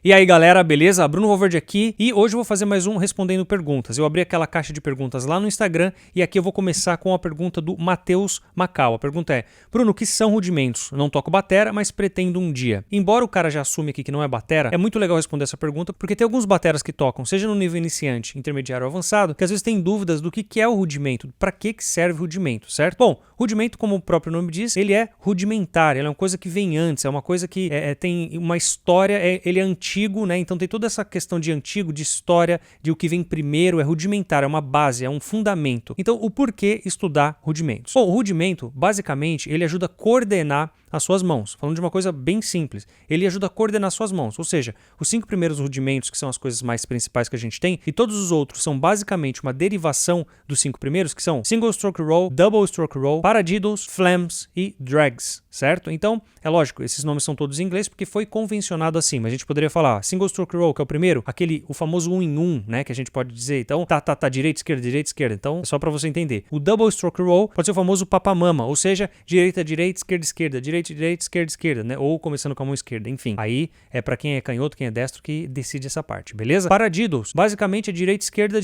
E aí galera, beleza? Bruno Valverde aqui e hoje eu vou fazer mais um Respondendo Perguntas. Eu abri aquela caixa de perguntas lá no Instagram e aqui eu vou começar com a pergunta do Matheus Macau. A pergunta é: Bruno, o que são rudimentos? Não toco batera, mas pretendo um dia. Embora o cara já assume aqui que não é batera, é muito legal responder essa pergunta porque tem alguns bateras que tocam, seja no nível iniciante, intermediário ou avançado, que às vezes tem dúvidas do que é o rudimento, para que serve o rudimento, certo? Bom, rudimento, como o próprio nome diz, ele é rudimentar, ele é uma coisa que vem antes, é uma coisa que tem uma história, ele é antigo, né? Então tem toda essa questão de antigo, de história, de o que vem primeiro, é rudimentar, é uma base, é um fundamento. Então o porquê estudar rudimentos? Bom, o rudimento, basicamente, ele ajuda a coordenar as suas mãos. Falando de uma coisa bem simples, ele ajuda a coordenar suas mãos, ou seja, os 5 primeiros rudimentos, que são as coisas mais principais que a gente tem, e todos os outros são basicamente uma derivação dos 5 primeiros, que são single stroke roll, double stroke roll, paradiddles, flams e drags, certo? Então, é lógico, esses nomes são todos em inglês porque foi convencionado assim, mas a gente poderia falar single stroke roll, que é o primeiro, o famoso 1 em 1, né, que a gente pode dizer, então, direita, esquerda, então, é só pra você entender. O double stroke roll pode ser o famoso papamama, ou seja, direita, esquerda, direita, esquerda, né? Ou começando com a mão esquerda, enfim. Aí é pra quem é canhoto, quem é destro que decide essa parte, beleza? Paradiddles, basicamente é direita, esquerda,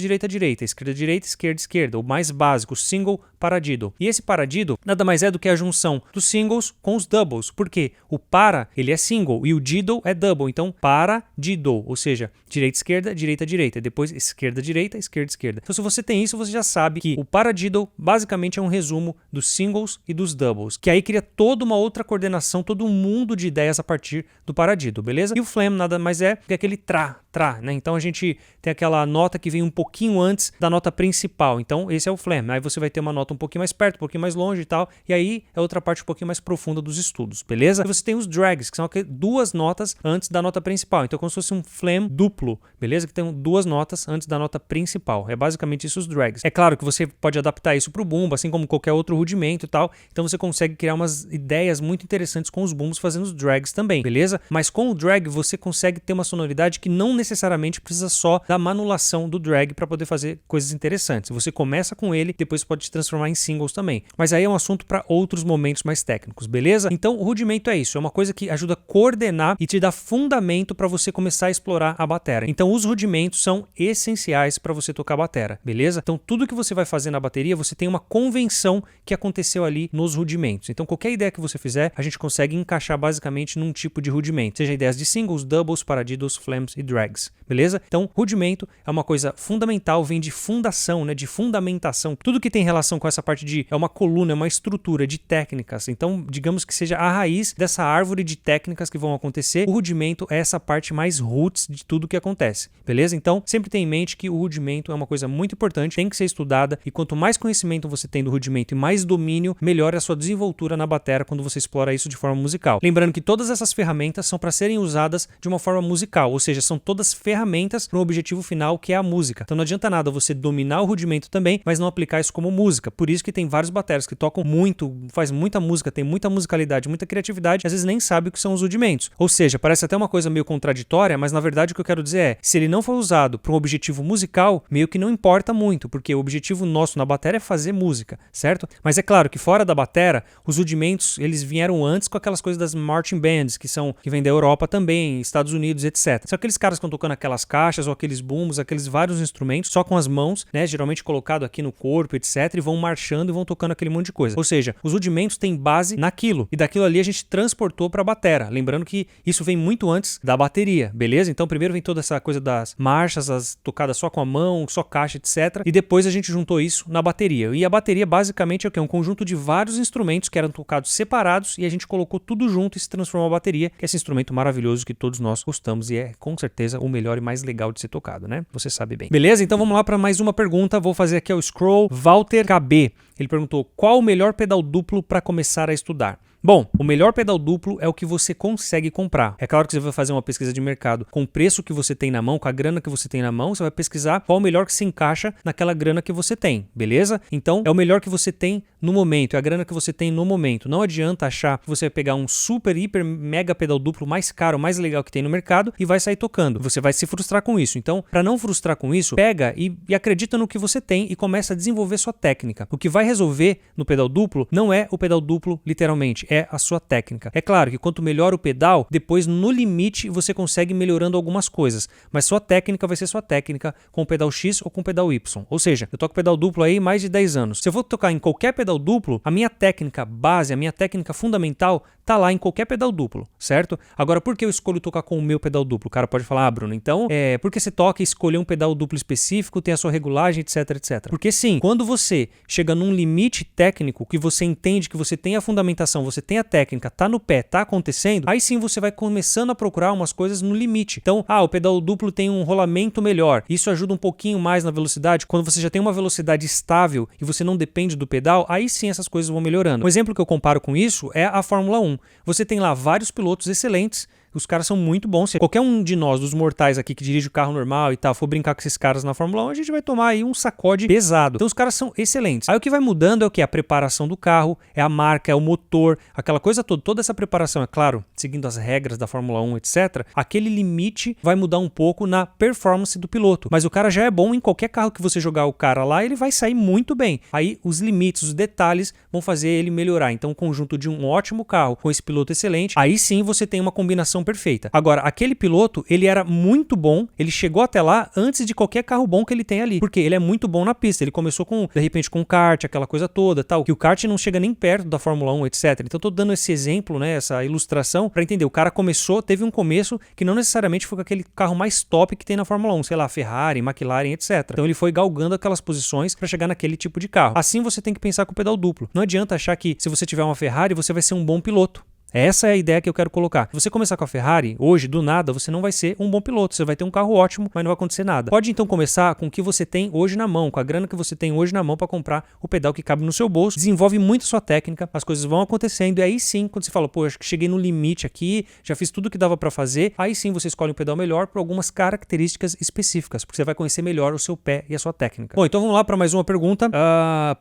esquerda, o mais básico, single paradiddle. E esse paradiddle nada mais é do que a junção dos singles com os doubles, porque o para, ele é single e o diddle é double, então paradiddle, ou seja, direita, depois esquerda, esquerda. Então se você tem isso, você já sabe que o paradiddle basicamente é um resumo dos singles e dos doubles, que aí cria toda uma outra coordenação, todo um mundo de ideias a partir do paradiddle, beleza? E o flam nada mais é que aquele tra, né? Então a gente tem aquela nota que vem um pouquinho antes da nota principal, então esse é o flam. Aí você vai ter uma nota um pouquinho mais perto, um pouquinho mais longe e tal, e aí é outra parte um pouquinho mais profunda dos estudos, beleza? E você tem os drags, que são 2 notas antes da nota principal, então é como se fosse um flam duplo, beleza? Que tem 2 notas antes da nota principal, é basicamente isso os drags. É claro que você pode adaptar isso pro bumbo, assim como qualquer outro rudimento e tal, então você consegue criar umas ideias muito interessantes com os bumbos fazendo os drags também, beleza? Mas com o drag você consegue ter uma sonoridade que não necessariamente precisa só da manulação do drag para poder fazer coisas interessantes. Você começa com ele, depois pode se transformar em singles também. Mas aí é um assunto para outros momentos mais técnicos, beleza? Então o rudimento é isso, é uma coisa que ajuda a coordenar e te dá fundamento para você começar a explorar a batera. Então os rudimentos são essenciais para você tocar batera, beleza? Então tudo que você vai fazer na bateria, você tem uma convenção que aconteceu ali nos rudimentos. Então qualquer ideia que você fizer, a gente consegue encaixar basicamente num tipo de rudimento, seja ideias de singles, doubles, paradiddles, flams e drags, beleza? Então, rudimento é uma coisa fundamental, vem de fundação, né, de fundamentação. Tudo que tem relação com essa parte é uma coluna, é uma estrutura de técnicas. Então, digamos que seja a raiz dessa árvore de técnicas que vão acontecer. O rudimento é essa parte mais roots de tudo que acontece, beleza? Então, sempre tenha em mente que o rudimento é uma coisa muito importante, tem que ser estudada e quanto mais conhecimento você tem do rudimento e mais domínio, melhor é a sua desenvoltura na batera quando você explora isso de forma musical. Lembrando que todas essas ferramentas são para serem usadas de uma forma musical, ou seja, são todas ferramentas para um objetivo final que é a música. Então não adianta nada você dominar o rudimento também, mas não aplicar isso como música. Por isso que tem vários bateras que tocam muito, faz muita música, tem muita musicalidade, muita criatividade, às vezes nem sabe o que são os rudimentos. Ou seja, parece até uma coisa meio contraditória, mas na verdade o que eu quero dizer é, se ele não for usado para um objetivo musical, meio que não importa muito, porque o objetivo nosso na batera é fazer música, certo? Mas é claro que fora da batera, os rudimentos, eles vieram antes com aquelas coisas das marching bands, que vem da Europa também, Estados Unidos, etc. São aqueles caras que estão tocando aquelas caixas ou aqueles bumbos, aqueles vários instrumentos, só com as mãos, né, geralmente colocado aqui no corpo, etc, e vão marchando e vão tocando aquele monte de coisa. Ou seja, os rudimentos têm base naquilo, e daquilo ali a gente transportou para a batera. Lembrando que isso vem muito antes da bateria, beleza? Então primeiro vem toda essa coisa das marchas, as tocadas só com a mão, só caixa, etc, e depois a gente juntou isso na bateria. E a bateria basicamente é o quê? Um conjunto de vários instrumentos que eram tocados separados e a gente colocou tudo junto e se transformou a bateria, que é esse instrumento maravilhoso que todos nós gostamos e é com certeza o melhor e mais legal de ser tocado, né? Você sabe bem. Beleza? Então vamos lá para mais uma pergunta. Vou fazer aqui o scroll Walter KB. Ele perguntou: qual o melhor pedal duplo para começar a estudar? Bom, o melhor pedal duplo é o que você consegue comprar. É claro que você vai fazer uma pesquisa de mercado com o preço que você tem na mão, com a grana que você tem na mão, você vai pesquisar qual o melhor que se encaixa naquela grana que você tem, beleza? Então, é o melhor que você tem no momento, é a grana que você tem no momento. Não adianta achar que você vai pegar um super, hiper, mega pedal duplo mais caro, mais legal que tem no mercado e vai sair tocando. Você vai se frustrar com isso. Então, para não frustrar com isso, pega e acredita no que você tem e começa a desenvolver sua técnica. O que vai resolver no pedal duplo não é o pedal duplo literalmente, é a sua técnica. É claro que quanto melhor o pedal, depois no limite você consegue melhorando algumas coisas, mas sua técnica vai ser sua técnica com o pedal X ou com o pedal Y. Ou seja, eu toco pedal duplo aí mais de 10 anos. Se eu vou tocar em qualquer pedal duplo, a minha técnica base, a minha técnica fundamental tá lá em qualquer pedal duplo, certo? Agora, por que eu escolho tocar com o meu pedal duplo? O cara pode falar, Bruno, então, porque você toca e escolher um pedal duplo específico, tem a sua regulagem, etc, etc. Porque sim, quando você chega num limite técnico, que você entende que você tem a fundamentação, você tem a técnica, tá no pé, tá acontecendo, aí sim você vai começando a procurar umas coisas no limite. Então, o pedal duplo tem um rolamento melhor, isso ajuda um pouquinho mais na velocidade. Quando você já tem uma velocidade estável e você não depende do pedal, aí sim essas coisas vão melhorando. Um exemplo que eu comparo com isso é a Fórmula 1. Você tem lá vários pilotos excelentes, os caras são muito bons. Se qualquer um de nós, dos mortais aqui que dirige o carro normal e tal, for brincar com esses caras na Fórmula 1, a gente vai tomar aí um sacode pesado. Então os caras são excelentes. Aí o que vai mudando é o que? A preparação do carro, é a marca, é o motor, aquela coisa toda. Toda essa preparação, é claro, seguindo as regras da Fórmula 1, etc. Aquele limite vai mudar um pouco na performance do piloto. Mas o cara já é bom em qualquer carro que você jogar o cara lá, ele vai sair muito bem. Aí os limites, os detalhes vão fazer ele melhorar. Então o conjunto de um ótimo carro com esse piloto excelente, aí sim você tem uma combinação perfeita. Agora, aquele piloto, ele era muito bom, ele chegou até lá antes de qualquer carro bom que ele tem ali, porque ele é muito bom na pista. Ele começou de repente com kart, aquela coisa toda, tal, que o kart não chega nem perto da Fórmula 1, etc. Então eu tô dando esse exemplo, né, essa ilustração para entender. O cara começou, teve um começo que não necessariamente foi com aquele carro mais top que tem na Fórmula 1, sei lá, Ferrari, McLaren, etc. Então ele foi galgando aquelas posições para chegar naquele tipo de carro. Assim você tem que pensar com o pedal duplo. Não adianta achar que se você tiver uma Ferrari, você vai ser um bom piloto. Essa é a ideia que eu quero colocar. Se você começar com a Ferrari, hoje, do nada, você não vai ser um bom piloto. Você vai ter um carro ótimo, mas não vai acontecer nada. Pode então começar com o que você tem hoje na mão, com a grana que você tem hoje na mão para comprar o pedal que cabe no seu bolso. Desenvolve muito sua técnica, as coisas vão acontecendo e aí sim, quando você fala, pô, acho que cheguei no limite aqui, já fiz tudo o que dava para fazer, aí sim você escolhe um pedal melhor por algumas características específicas, porque você vai conhecer melhor o seu pé e a sua técnica. Bom, então vamos lá para mais uma pergunta.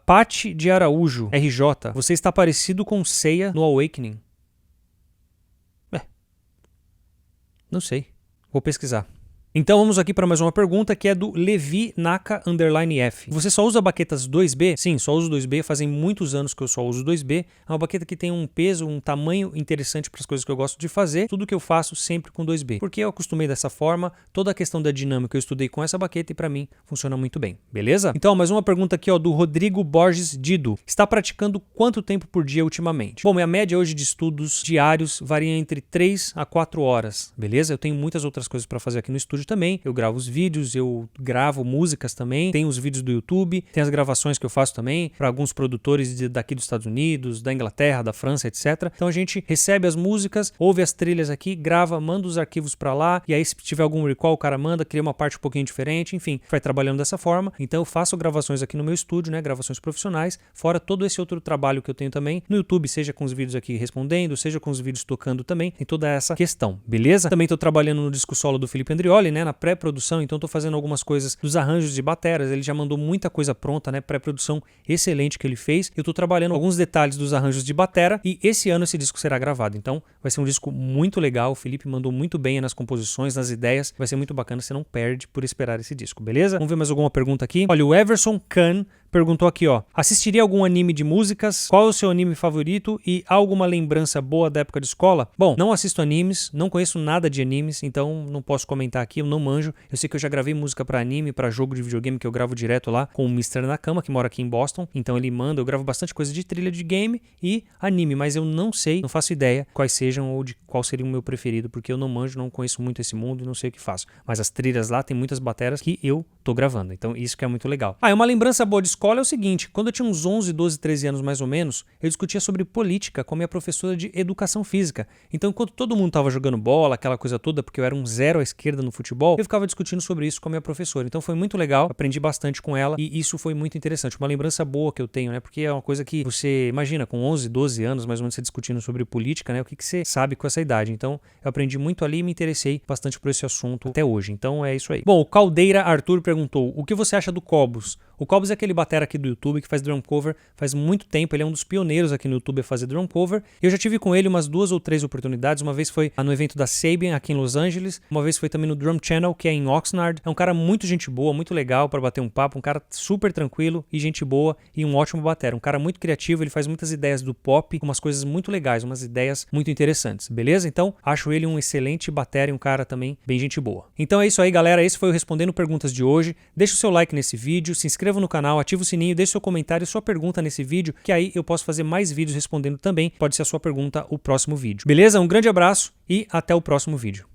Pati de Araújo, RJ, você está parecido com Seiya no Awakening? Não sei. Vou pesquisar. Então vamos aqui para mais uma pergunta que é do Levi Naka _F. Você só usa baquetas 2B? Sim, só uso 2B. Fazem muitos anos que eu só uso 2B. É uma baqueta que tem um peso, um tamanho interessante para as coisas que eu gosto de fazer. Tudo que eu faço sempre com 2B. Porque eu acostumei dessa forma. Toda a questão da dinâmica eu estudei com essa baqueta e para mim funciona muito bem. Beleza? Então mais uma pergunta aqui do Rodrigo Borges Dido. Está praticando quanto tempo por dia ultimamente? Bom, minha média hoje de estudos diários varia entre 3 a 4 horas. Beleza? Eu tenho muitas outras coisas para fazer aqui no estúdio também, eu gravo os vídeos, eu gravo músicas também, tem os vídeos do YouTube, tem as gravações que eu faço também para alguns produtores daqui dos Estados Unidos, da Inglaterra, da França, etc. Então a gente recebe as músicas, ouve as trilhas aqui, grava, manda os arquivos para lá e aí se tiver algum recall o cara manda, cria uma parte um pouquinho diferente, enfim, vai trabalhando dessa forma. Então eu faço gravações aqui no meu estúdio, né, gravações profissionais, fora todo esse outro trabalho que eu tenho também no YouTube, seja com os vídeos aqui respondendo, seja com os vídeos tocando também, tem toda essa questão, beleza? Também tô trabalhando no disco solo do Felipe Andrioli, né, na pré-produção, então tô fazendo algumas coisas dos arranjos de bateras, ele já mandou muita coisa pronta, né, pré-produção excelente que ele fez, eu tô trabalhando alguns detalhes dos arranjos de batera e esse ano esse disco será gravado, então vai ser um disco muito legal, o Felipe mandou muito bem nas composições, nas ideias, vai ser muito bacana, você não perde por esperar esse disco, beleza? Vamos ver mais alguma pergunta aqui? Olha, o Everson Kahn perguntou aqui, assistiria algum anime de músicas? Qual é o seu anime favorito? E há alguma lembrança boa da época de escola? Bom, não assisto animes, não conheço nada de animes, então não posso comentar aqui, eu não manjo. Eu sei que eu já gravei música pra anime, pra jogo de videogame que eu gravo direto lá com o Mr. Nakama, que mora aqui em Boston. Então ele manda, eu gravo bastante coisa de trilha de game e anime, mas eu não sei, não faço ideia quais sejam ou de qual seria o meu preferido, porque eu não manjo, não conheço muito esse mundo e não sei o que faço. Mas as trilhas lá tem muitas bateras que eu tô gravando, então isso que é muito legal. E uma lembrança boa de escola é o seguinte, quando eu tinha uns 11, 12, 13 anos mais ou menos, eu discutia sobre política com a minha professora de educação física. Então, enquanto todo mundo tava jogando bola, aquela coisa toda, porque eu era um zero à esquerda no futebol, eu ficava discutindo sobre isso com a minha professora. Então foi muito legal, aprendi bastante com ela e isso foi muito interessante. Uma lembrança boa que eu tenho, né? Porque é uma coisa que você imagina, com 11, 12 anos, mais ou menos, você discutindo sobre política, né? O que você sabe com essa idade. Então, eu aprendi muito ali e me interessei bastante por esse assunto até hoje. Então, é isso aí. Bom, o Caldeira Arthur perguntou, o que você acha do Cobos? O Cobos é aquele batera aqui do YouTube que faz drum cover faz muito tempo, ele é um dos pioneiros aqui no YouTube a fazer drum cover. Eu já tive com ele umas 2 ou 3 oportunidades, uma vez foi no evento da Sabian aqui em Los Angeles, uma vez foi também no Drum Channel, que é em Oxnard. É um cara muito gente boa, muito legal para bater um papo, um cara super tranquilo e gente boa e um ótimo batera, um cara muito criativo, ele faz muitas ideias do pop, umas coisas muito legais, umas ideias muito interessantes, beleza? Então, acho ele um excelente batera e um cara também bem gente boa. Então é isso aí, galera, esse foi o Respondendo Perguntas de hoje. Deixa o seu like nesse vídeo, se inscreva no canal, ativa o sininho, deixe seu comentário, sua pergunta nesse vídeo, que aí eu posso fazer mais vídeos respondendo também, pode ser a sua pergunta o próximo vídeo. Beleza? Um grande abraço e até o próximo vídeo.